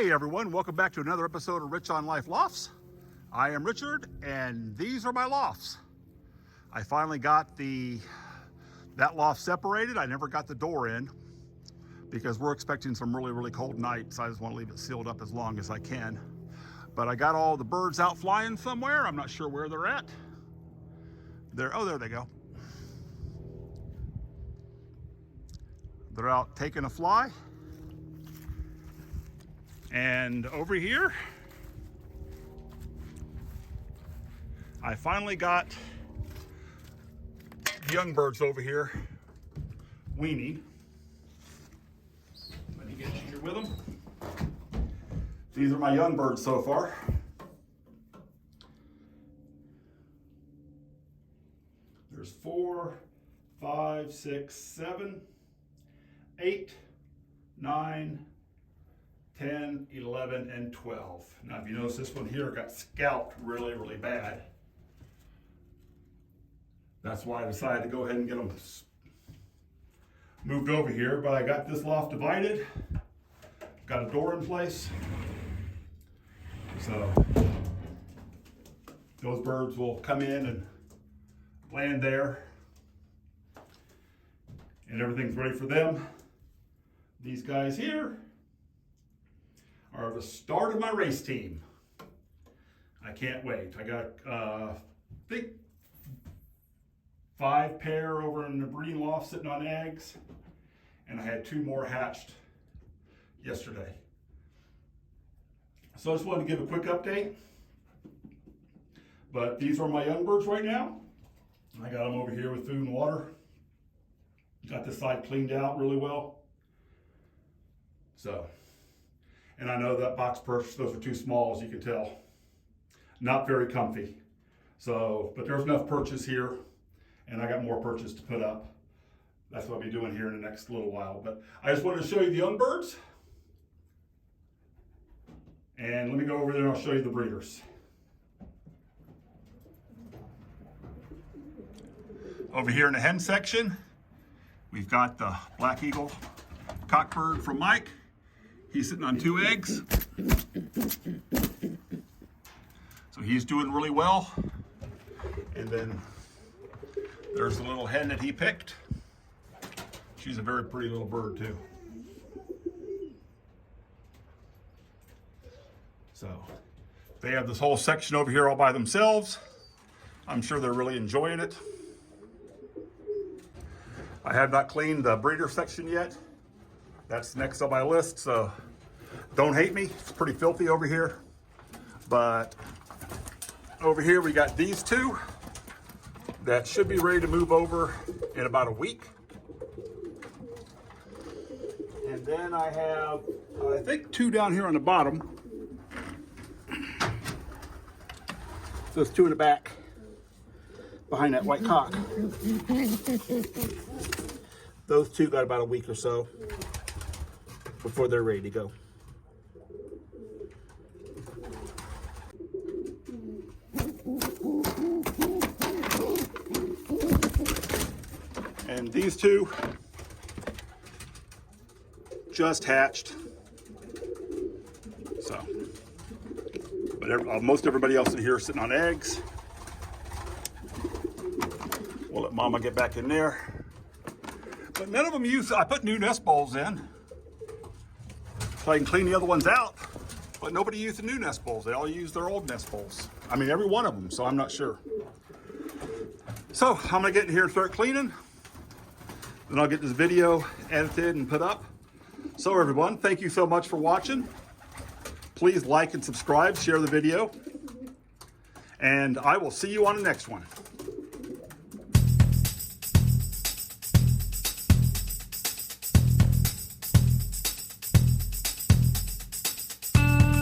Hey everyone, welcome back to another episode of Rich on Life Lofts. I am Richard and these are my lofts. I finally got that loft separated. I never got the door in because we're expecting some really cold nights. I just want to leave it sealed up as long as I can. But I got all the birds out flying somewhere. I'm not sure where they're at. Oh, there they go. They're out taking a fly. And over here, I finally got young birds over here weaning. Let me get you here with them. These are my young birds so far. There's 4, 5, 6, 7, 8, 9, 10, 11, and 12. Now, if you notice, this one here got scalped really bad. That's why I decided to go ahead and get them moved over here. But I got this loft divided, got a door in place. So those birds will come in and land there. And everything's ready for them. These guys here are the start of my race team. I can't wait. I got, I think, 5 pair over in the breeding loft sitting on eggs, and I had 2 more hatched yesterday. So I just wanted to give a quick update. But these are my young birds right now. I got them over here with food and water. Got this side cleaned out really well. So. And I know that box perch, those are too small, as you can tell. Not very comfy. So, but there's enough perches here, and I got more perches to put up. That's what I'll be doing here in the next little while. But I just wanted to show you the young birds. And let me go over there and I'll show you the breeders. Over here in the hen section, we've got the black eagle cockbird from Mike. He's sitting on 2 eggs. So he's doing really well. And then there's the little hen that he picked. She's a very pretty little bird too. So they have this whole section over here all by themselves. I'm sure they're really enjoying it. I have not cleaned the breeder section yet. That's next on my list, so don't hate me. It's pretty filthy over here. But over here we got these 2 that should be ready to move over in about a week. And then I have, I think, 2 down here on the bottom. Those 2 in the back, behind that white cock. Those 2 got about a week or so before they're ready to go. And these 2 just hatched. So, but most everybody else in here is sitting on eggs. We'll let Mama get back in there. But none of them I put new nest bowls in so I can clean the other ones out, but nobody used the new nest bowls. They all used their old nest bowls. I mean, every one of them, so I'm not sure. So I'm gonna get in here and start cleaning. Then I'll get this video edited and put up. So everyone, thank you so much for watching. Please like and subscribe, share the video, and I will see you on the next one.